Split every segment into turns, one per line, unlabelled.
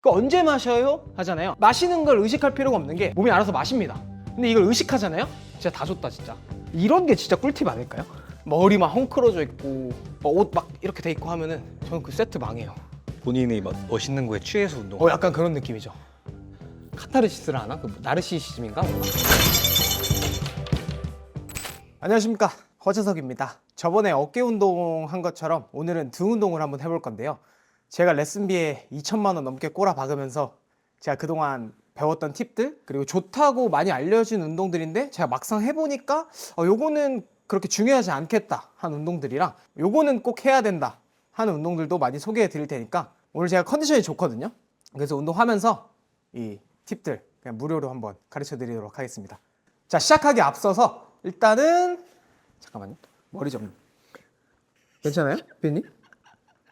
그 언제 마셔요? 하잖아요. 마시는 걸 의식할 필요가 없는 게 몸이 알아서 마십니다. 근데 이걸 의식하잖아요? 진짜 다 줬다 진짜. 이런 게 진짜 꿀팁 아닐까요? 머리 막 헝클어져 있고 옷 막 이렇게 돼 있고 하면은 저는 그 세트 망해요.
본인이 막 멋있는 거에 취해서 운동.
약간 그런 느낌이죠. 카타르시스를 하나? 그 나르시시즘인가? 안녕하십니까, 허재석입니다. 저번에 어깨 운동 한 것처럼 오늘은 등 운동을 한번 해볼 건데요. 제가 레슨비에 2천만 원 넘게 꼬라 박으면서 제가 그동안 배웠던 팁들, 그리고 좋다고 많이 알려진 운동들인데 제가 막상 해보니까 요거는 그렇게 중요하지 않겠다 한 운동들이랑 요거는 꼭 해야 된다 하는 운동들도 많이 소개해 드릴 테니까 오늘 제가 컨디션이 좋거든요. 그래서 운동하면서 이 팁들 그냥 무료로 한번 가르쳐 드리도록 하겠습니다. 자, 시작하기 앞서서 일단은 잠깐만요. 머리 좀 괜찮아요? 피디님?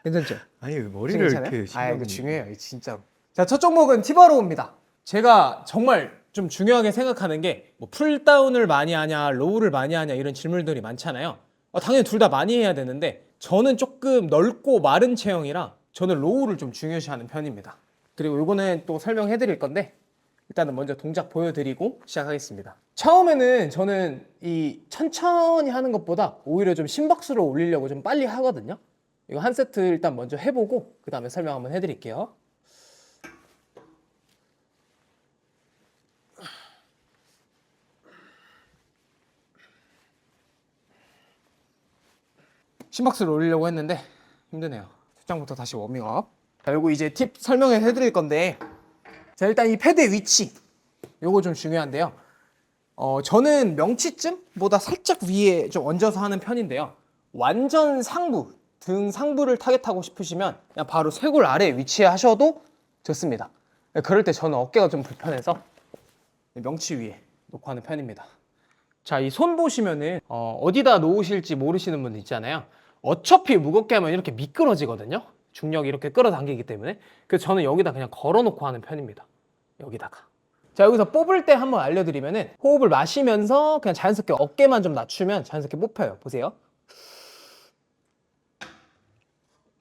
괜찮죠?
아니 왜 머리를
괜찮아요?
이렇게 신경
이거 중요해요. 이거 진짜로. 자, 첫 종목은 티바로우입니다. 제가 정말 좀 중요하게 생각하는 게 뭐 풀다운을 많이 하냐 로우를 많이 하냐 이런 질문들이 많잖아요. 당연히 둘 다 많이 해야 되는데 저는 조금 넓고 마른 체형이라 저는 로우를 좀 중요시하는 편입니다. 그리고 이거는 또 설명해 드릴 건데 일단은 먼저 동작 보여드리고 시작하겠습니다. 처음에는 저는 이 천천히 하는 것보다 오히려 좀 심박수를 올리려고 좀 빨리 하거든요. 이거 한 세트 일단 먼저 해보고 그 다음에 설명 한번 해드릴게요. 심박수를 올리려고 했는데 힘드네요. 출장부터 다시 워밍업. 자, 요거 이제 팁 설명해 드릴 건데, 자, 일단 이 패드의 위치 요거 좀 중요한데요. 저는 명치쯤보다 살짝 위에 좀 얹어서 하는 편인데요. 완전 상부, 등 상부를 타겟하고 싶으시면 그냥 바로 쇄골 아래에 위치하셔도 좋습니다. 그럴 때 저는 어깨가 좀 불편해서 명치 위에 놓고 하는 편입니다. 자, 이 손 보시면은 어디다 놓으실지 모르시는 분들 있잖아요. 어차피 무겁게 하면 이렇게 미끄러지거든요. 중력이 이렇게 끌어당기기 때문에. 그래서 저는 여기다 그냥 걸어놓고 하는 편입니다. 여기다가. 자, 여기서 뽑을 때 한번 알려드리면은 호흡을 마시면서 그냥 자연스럽게 어깨만 좀 낮추면 자연스럽게 뽑혀요. 보세요.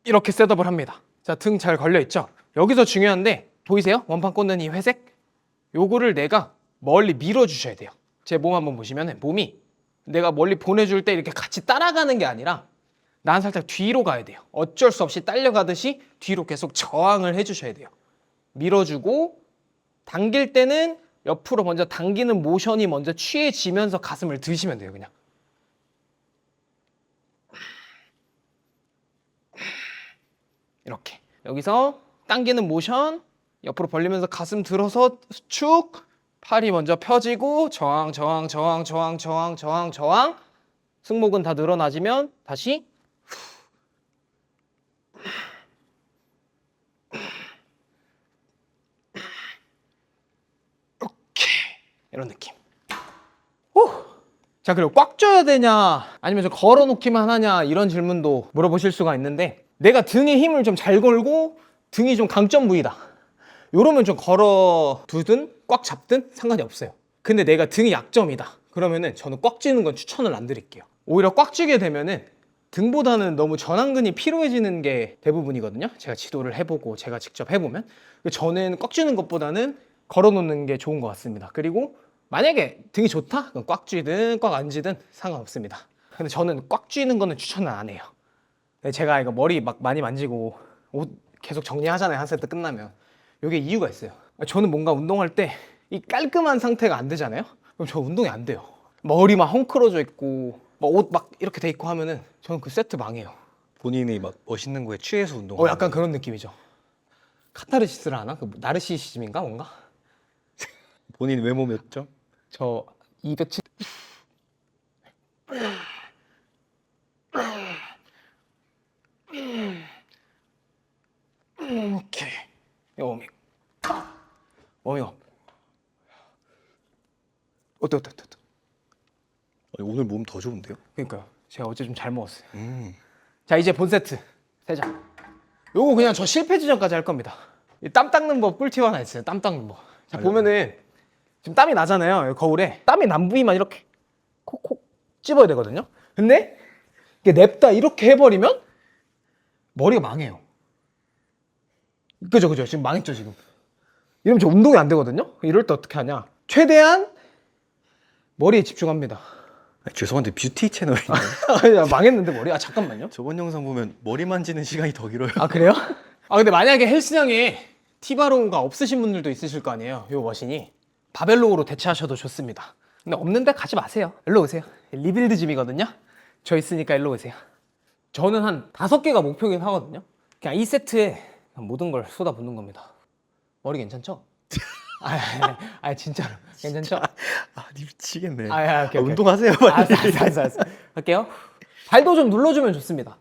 이렇게 셋업을 합니다. 자, 등 잘 걸려있죠? 여기서 중요한데 보이세요? 원판 꽂는 이 회색? 요거를 내가 멀리 밀어주셔야 돼요. 제 몸 한번 보시면 몸이 내가 멀리 보내줄 때 이렇게 같이 따라가는 게 아니라 난 살짝 뒤로 가야 돼요. 어쩔 수 없이 딸려가듯이 뒤로 계속 저항을 해주셔야 돼요. 밀어주고 당길 때는 옆으로 먼저 당기는 모션이 먼저 취해지면서 가슴을 드시면 돼요. 그냥 이렇게 여기서 당기는 모션 옆으로 벌리면서 가슴 들어서 축, 팔이 먼저 펴지고 저항 저항 저항 저항 저항 저항 저항, 승모근 다 늘어나지면 다시 이렇게 이런 느낌. 자, 그리고 꽉 쪄야 되냐 아니면 좀 걸어 놓기만 하냐 이런 질문도 물어보실 수가 있는데, 내가 등에 힘을 좀 잘 걸고 등이 좀 강점 부위다 요러면 좀 걸어 두든 꽉 잡든 상관이 없어요. 근데 내가 등이 약점이다 그러면은 저는 꽉 쥐는 건 추천을 안 드릴게요. 오히려 꽉 쥐게 되면은 등보다는 너무 전완근이 피로해지는 게 대부분이거든요. 제가 지도를 해보고 제가 직접 해보면 저는 꽉 쥐는 것보다는 걸어 놓는 게 좋은 것 같습니다. 그리고 만약에 등이 좋다? 그럼 꽉 쥐든 꽉 안 쥐든 상관없습니다. 근데 저는 꽉 쥐는 거는 추천을 안 해요. 제가 이거 머리 막 많이 만지고 옷 계속 정리하잖아요. 한 세트 끝나면. 이게 이유가 있어요. 저는 뭔가 운동할 때 이 깔끔한 상태가 안 되잖아요. 그럼 저 운동이 안 돼요. 머리 막 헝클어져 있고 옷 막 이렇게 돼 있고 하면은 저는 그 세트 망해요.
본인이 막 멋있는 거에 취해서 운동.
약간 그런 느낌이죠. 카타르시스를 하나? 그 나르시시즘인가 뭔가?
본인 외모 몇 점?
저 207. 오케이. 워밍업. 어때?
아니, 오늘 몸 더 좋은데요?
그러니까요. 제가 어제 좀 잘 먹었어요. 자, 이제 본 세트 3장. 요거 그냥 저 실패 지점까지 할 겁니다. 이 땀 닦는 법 꿀팁 하나 있어요. 땀 닦는 법. 자, 보면은 지금 땀이 나잖아요. 거울에. 땀이 난 부위만 이렇게 콕콕 찝어야 되거든요. 근데 이게 냅다 이렇게 해버리면 머리가 망해요. 그죠. 지금 망했죠 지금. 이러면 저 운동이 안 되거든요. 이럴 때 어떻게 하냐? 최대한 머리에 집중합니다.
죄송한데 뷰티 채널인데
야, 망했는데 머리. 아 잠깐만요.
저번 영상 보면 머리 만지는 시간이 더 길어요.
아 그래요? 아 근데 만약에 헬스장에 티바로우가 없으신 분들도 있으실 거 아니에요. 요 머신이 바벨로우로 대체하셔도 좋습니다. 근데 없는데 가지 마세요. 일로 오세요. 리빌드 짐이거든요. 저 있으니까 일로 오세요. 저는 한 5개가 목표긴 하거든요. 그냥 이 세트에 모든 걸 쏟아붓는 겁니다. 머리 괜찮죠? 진짜로 괜찮죠?
아, 니 미치겠네.
오케이.
운동하세요, 빨리.
알았어. 할게요. 발도 좀 눌러주면 좋습니다.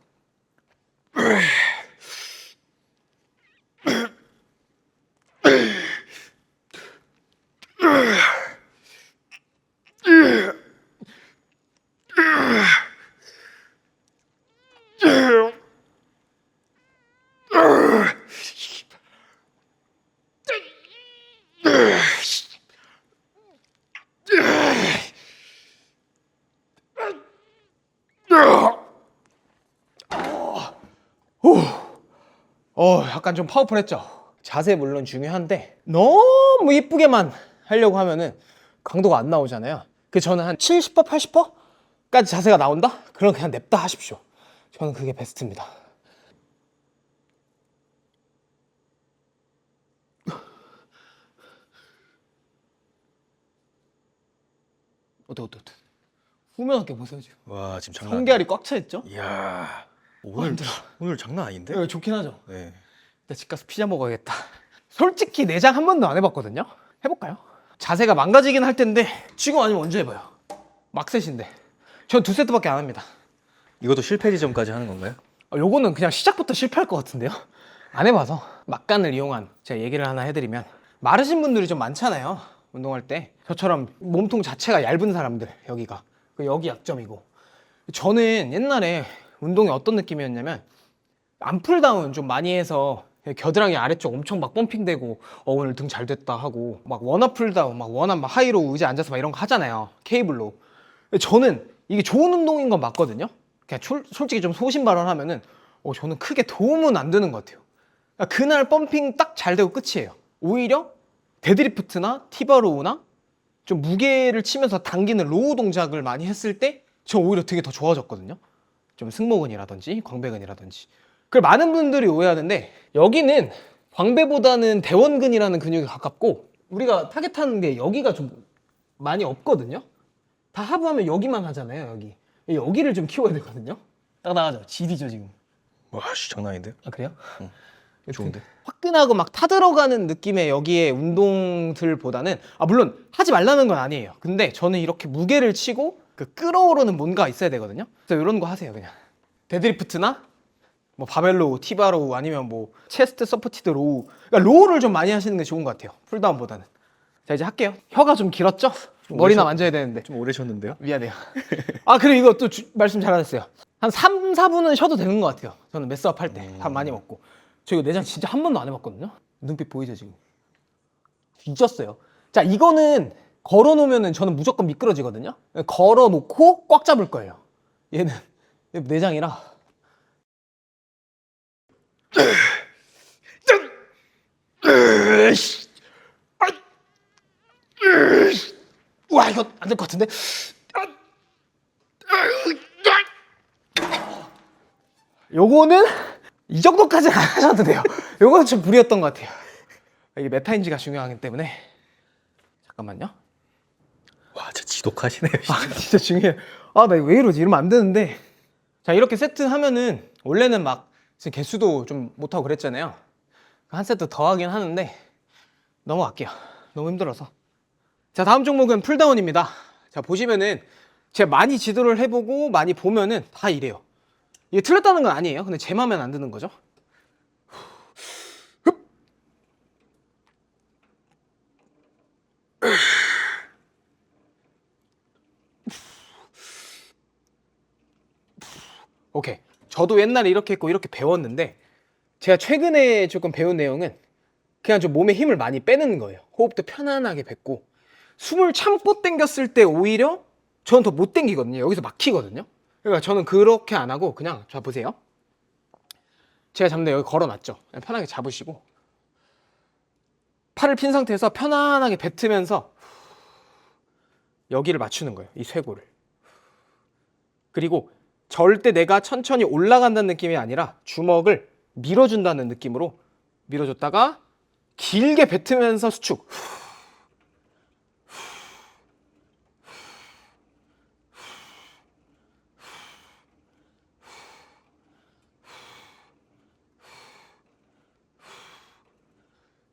약간 좀 파워풀했죠? 자세 물론 중요한데 너무 이쁘게만 하려고 하면은 강도가 안 나오잖아요. 그래서 저는 한 70%, 80%까지 자세가 나온다? 그럼 그냥 냅다 하십시오. 저는 그게 베스트입니다. 어때? 후면하게 보세요 지금.
와, 지금 장난.
성게알이 꽉 차 있죠?
이야. 오늘 장난 아닌데?
네, 좋긴 하죠.
네.
나 집 가서 피자 먹어야겠다. 솔직히 내장 한 번도 안 해봤거든요. 해볼까요? 자세가 망가지긴 할 텐데 지금 아니면 언제 해봐요? 막셋인데 전 2세트밖에 안 합니다.
이것도 실패 지점까지 하는 건가요?
요거는 그냥 시작부터 실패할 것 같은데요? 안 해봐서 막간을 이용한 제가 얘기를 하나 해드리면 마르신 분들이 좀 많잖아요. 운동할 때 저처럼 몸통 자체가 얇은 사람들 여기가 여기 약점이고 저는 옛날에 운동이 어떤 느낌이었냐면 암풀다운 좀 많이 해서 겨드랑이 아래쪽 엄청 막 펌핑되고 오늘 등 잘 됐다 하고 막 원업 풀다운 막 원업 막 하이로 의자 앉아서 막 이런 거 하잖아요. 케이블로. 저는 이게 좋은 운동인 건 맞거든요. 그냥 솔직히 좀 소신발언하면은 저는 크게 도움은 안 되는 것 같아요. 그러니까 그날 펌핑 딱 잘 되고 끝이에요. 오히려 데드리프트나 티바로우나 좀 무게를 치면서 당기는 로우 동작을 많이 했을 때 저 오히려 되게 더 좋아졌거든요. 좀 승모근이라든지 광배근이라든지. 그걸 많은 분들이 오해하는데 여기는 광배보다는 대원근이라는 근육에 가깝고 우리가 타겟하는 게 여기가 좀 많이 없거든요. 다 하부하면 여기만 하잖아요. 여기를 좀 키워야 되거든요. 딱 나가죠. 지리죠 지금.
와, 씨, 장난 아닌데?
아 그래요?
응. 좋은데?
화끈하고 막 타들어가는 느낌의 여기에 운동들보다는 물론 하지 말라는 건 아니에요. 근데 저는 이렇게 무게를 치고 그 끌어오르는 뭔가 있어야 되거든요. 그래서 이런 거 하세요 그냥. 데드리프트나 뭐 바벨로우, 티바로우 아니면 뭐 체스트 서포티드 로우. 그러니까 로우를 좀 많이 하시는 게 좋은 것 같아요. 풀다운보다는. 자 이제 할게요. 혀가 좀 길었죠? 머리나 만져야 되는데.
좀 오래 쉬었는데요?
미안해요. 그리고 이거 또 말씀 잘하셨어요. 한 3, 4분은 쉬어도 되는 것 같아요. 저는 메스업 할 때 밥 많이 먹고. 저 이거 내장 진짜 한 번도 안 해봤거든요. 눈빛 보이죠 지금? 뒤졌어요. 자 이거는 걸어놓으면은 저는 무조건 미끄러지거든요. 걸어놓고 꽉 잡을 거예요. 얘는 내장이라. 와 이거 안 될 것 같은데. 요거는 이 정도까지는 안 하셔도 돼요. 요거는 좀 무리였던 것 같아요. 이게 메타인지가 중요하기 때문에. 잠깐만요.
와, 진짜 지독하시네요.
진짜 중요해요. 나 왜 이러지? 이러면 안 되는데. 자 이렇게 세트 하면은 원래는 막 지금 개수도 좀 못하고 그랬잖아요. 한 세트 더 하긴 하는데 넘어갈게요. 너무 힘들어서. 자 다음 종목은 풀다운입니다. 자 보시면은 제가 많이 지도를 해보고 많이 보면은 다 이래요. 이게 틀렸다는 건 아니에요. 근데 제 맘엔 안 드는 거죠. 오케이. 저도 옛날에 이렇게 했고 이렇게 배웠는데 제가 최근에 조금 배운 내용은 그냥 좀 몸에 힘을 많이 빼는 거예요. 호흡도 편안하게 뱉고 숨을 참고 당겼을 때 오히려 저는 더 못 당기거든요. 여기서 막히거든요. 그러니까 저는 그렇게 안 하고 그냥 자 보세요. 제가 잡는데 여기 걸어놨죠. 그냥 편하게 잡으시고 팔을 핀 상태에서 편안하게 뱉으면서 여기를 맞추는 거예요. 이 쇄골을. 그리고 절대 내가 천천히 올라간다는 느낌이 아니라 주먹을 밀어준다는 느낌으로 밀어줬다가 길게 뱉으면서 수축.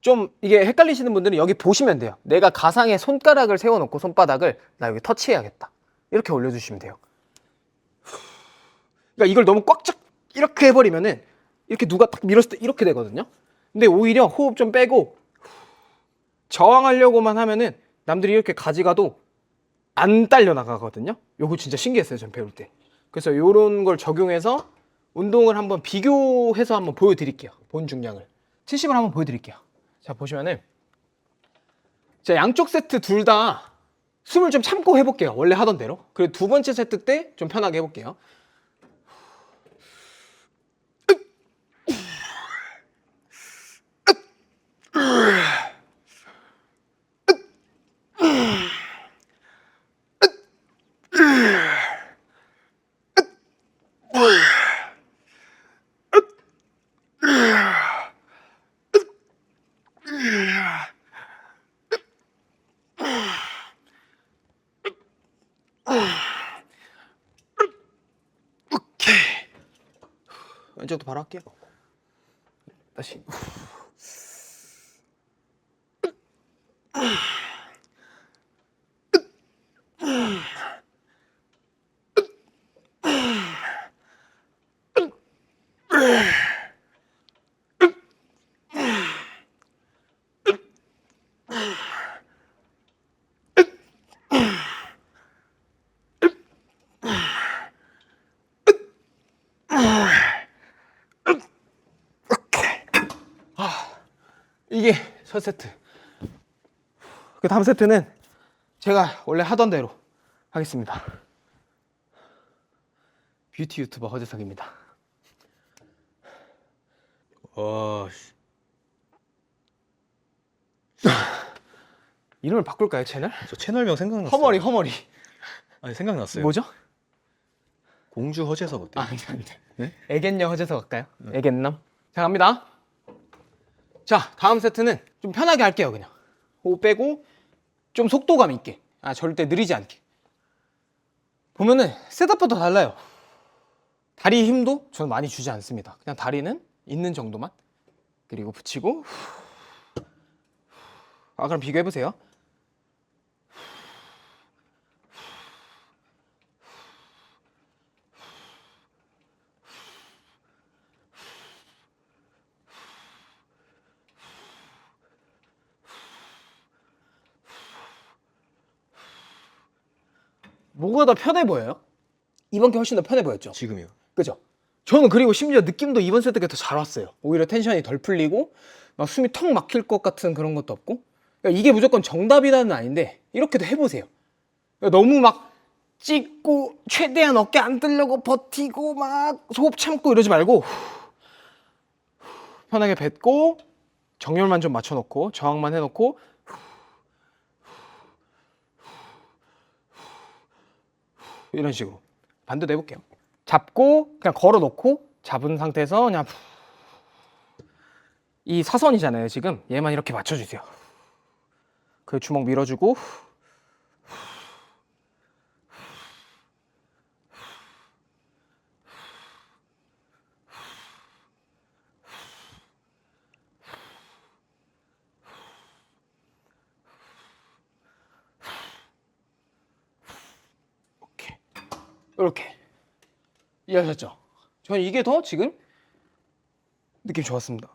좀 이게 헷갈리시는 분들은 여기 보시면 돼요. 내가 가상에 손가락을 세워놓고 손바닥을 나 여기 터치해야겠다. 이렇게 올려주시면 돼요. 그러니까 이걸 너무 꽉 쫙 이렇게 해버리면은 이렇게 누가 딱 밀었을 때 이렇게 되거든요. 근데 오히려 호흡 좀 빼고 저항하려고만 하면은 남들이 이렇게 가져가도 안 딸려 나가거든요. 요거 진짜 신기했어요, 전 배울 때. 그래서 요런 걸 적용해서 운동을 한번 비교해서 한번 보여드릴게요. 본 중량을 70을 한번 보여드릴게요. 자, 보시면은 자, 양쪽 세트 둘 다 숨을 좀 참고 해볼게요. 원래 하던 대로. 그리고 두 번째 세트 때 좀 편하게 해볼게요. 오케이. 왼쪽도 바로 할게요. 다시. 이게 첫 세트. 그 다음 세트는 제가 원래 하던 대로 하겠습니다. 뷰티 유튜버 허재석입니다.
와, 씨.
이름을 바꿀까요, 채널?
저 채널명 생각났어요.
허머리.
아니 생각났어요.
뭐죠?
공주 허재석 어때요?
아닙니다.
네?
애견녀 허재석 할까요? 애견남. 자, 갑니다. 자, 다음 세트는 좀 편하게 할게요. 그냥 호흡 빼고 좀 속도감 있게. 절대 느리지 않게. 보면은 셋업부터 달라요. 다리 힘도 저는 많이 주지 않습니다. 그냥 다리는 있는 정도만. 그리고 붙이고. 그럼 비교해보세요. 뭐가 더 편해 보여요? 이번 게 훨씬 더 편해 보였죠?
지금이요.
그죠? 저는 그리고 심지어 느낌도 이번 세트가 더 잘 왔어요. 오히려 텐션이 덜 풀리고 막 숨이 턱 막힐 것 같은 그런 것도 없고. 그러니까 이게 무조건 정답이라는 아닌데 이렇게도 해보세요. 그러니까 너무 막 찍고 최대한 어깨 안 들려고 버티고 막 호흡 참고 이러지 말고 편하게 뱉고 정렬만 좀 맞춰놓고 저항만 해놓고 이런 식으로 반대도 해볼게요. 잡고 그냥 걸어놓고 잡은 상태에서 그냥 이 사선이잖아요. 지금 얘만 이렇게 맞춰주세요. 그 주먹 밀어주고 이렇게 이해하셨죠? 저는 이게 더 지금 느낌 좋았습니다.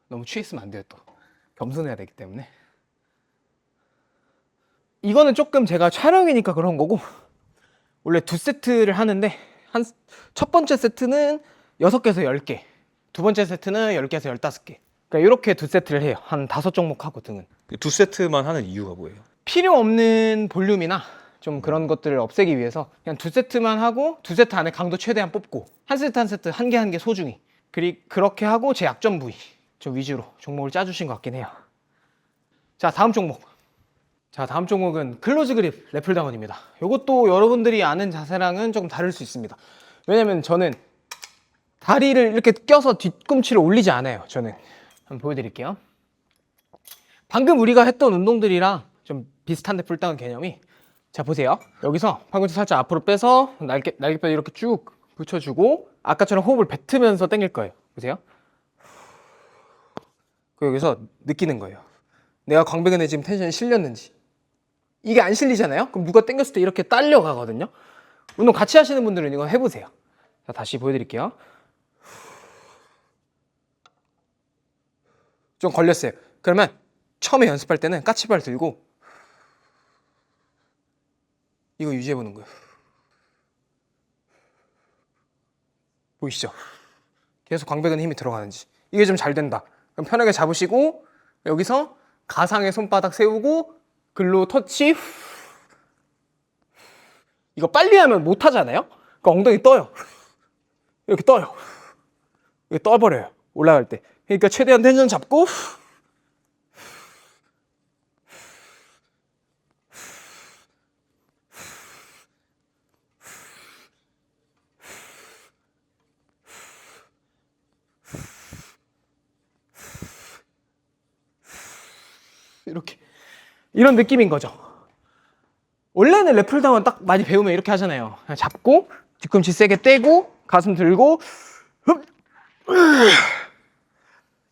너무 취했으면 안 돼요. 또 겸손해야 되기 때문에. 이거는 조금 제가 촬영이니까 그런 거고 원래 두 세트를 하는데 첫 번째 세트는 6개에서 10개, 두 번째 세트는 10개에서 15개. 그러니까 이렇게 두 세트를 해요. 한 5종목 하고 등은.
두 세트만 하는 이유가 뭐예요?
필요 없는 볼륨이나 좀 그런 것들을 없애기 위해서 그냥 두 세트만 하고 두 세트 안에 강도 최대한 뽑고 한 세트 한 세트 한 개 한 개 소중히 그렇게 하고 제 약점 부위 좀 위주로 종목을 짜주신 것 같긴 해요. 자, 다음 종목. 자, 다음 종목은 클로즈 그립 래플다운입니다. 이것도 여러분들이 아는 자세랑은 조금 다를 수 있습니다. 왜냐면 저는 다리를 이렇게 껴서 뒤꿈치를 올리지 않아요. 저는 한번 보여드릴게요. 방금 우리가 했던 운동들이랑 좀 비슷한데 풀다운 개념이, 자 보세요. 여기서 팔꿈치 살짝 앞으로 빼서 날개뼈 이렇게 쭉 붙여주고 아까처럼 호흡을 뱉으면서 당길 거예요. 보세요. 그리고 여기서 느끼는 거예요. 내가 광배근에 지금 텐션이 실렸는지. 이게 안 실리잖아요? 그럼 누가 당겼을 때 이렇게 딸려가거든요. 운동 같이 하시는 분들은 이거 해보세요. 자, 다시 보여드릴게요. 좀 걸렸어요. 그러면 처음에 연습할 때는 까치발 들고 이거 유지해보는 거예요. 보이시죠? 계속 광배근에 힘이 들어가는지. 이게 좀 잘 된다. 그럼 편하게 잡으시고 여기서 가상의 손바닥 세우고 글로 터치. 이거 빨리 하면 못 하잖아요? 그러니까 엉덩이 떠요. 이렇게 떠요. 이렇게 떠버려요. 올라갈 때. 그러니까 최대한 텐션 잡고 이렇게 이런 느낌인 거죠. 원래는 래플다운 딱 많이 배우면 이렇게 하잖아요. 그냥 잡고 뒤꿈치 세게 떼고 가슴 들고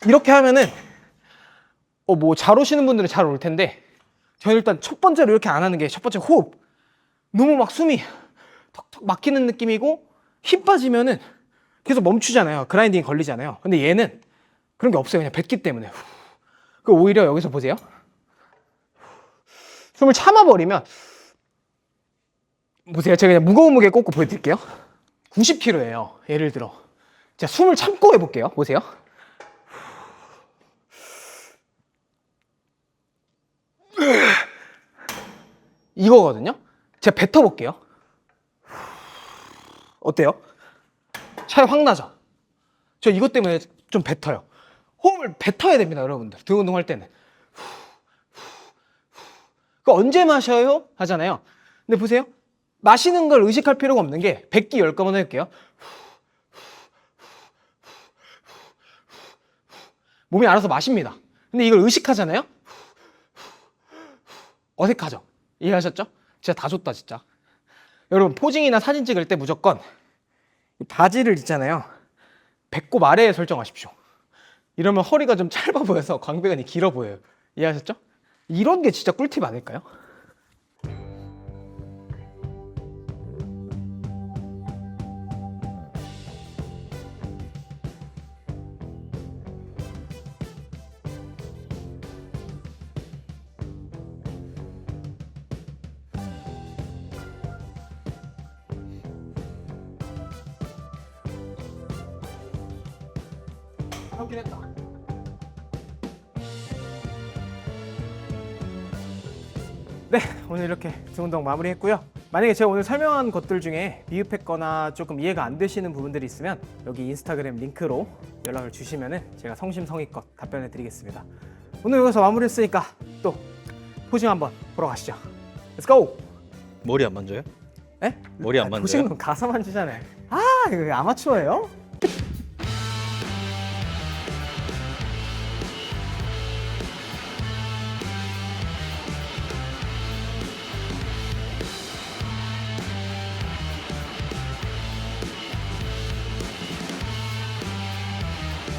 이렇게 하면은 뭐 잘 오시는 분들은 잘 올 텐데 저는 일단 첫 번째로 이렇게 안 하는 게 첫 번째 호흡. 너무 막 숨이 턱턱 막히는 느낌이고 힘 빠지면은 계속 멈추잖아요. 그라인딩이 걸리잖아요. 근데 얘는 그런 게 없어요. 그냥 뱉기 때문에. 그 오히려 여기서 보세요. 숨을 참아버리면 보세요. 제가 그냥 무거운 무게 꽂고 보여드릴게요. 90kg예요. 예를 들어. 자, 숨을 참고 해볼게요. 보세요. 이거거든요. 제가 뱉어볼게요. 어때요? 차이 확 나죠? 저 이것 때문에 좀 뱉어요. 호흡을 뱉어야 됩니다, 여러분들. 등 운동할 때는. 그 언제 마셔요? 하잖아요. 근데 보세요. 마시는 걸 의식할 필요가 없는 게 뱉기 10번 해볼게요. 몸이 알아서 마십니다. 근데 이걸 의식하잖아요. 어색하죠? 이해하셨죠? 진짜 다 줬다 진짜. 여러분 포징이나 사진 찍을 때 무조건 바지를 있잖아요. 배꼽 아래에 설정하십시오. 이러면 허리가 좀 짧아 보여서 광배근이 길어 보여요. 이해하셨죠? 이런 게 진짜 꿀팁 아닐까요? 하긴 했다. 네, 오늘 이렇게 등 운동 마무리했고요. 만약에 제가 오늘 설명한 것들 중에 미흡했거나 조금 이해가 안 되시는 부분들이 있으면 여기 인스타그램 링크로 연락을 주시면 제가 성심성의껏 답변해 드리겠습니다. 오늘 여기서 마무리했으니까 또 포징 한번 보러 가시죠. Let's go!
머리 안 만져요?
에?
머리 안 만져요?
포징은 가서 만지잖아요. 아, 이거 아마추어예요?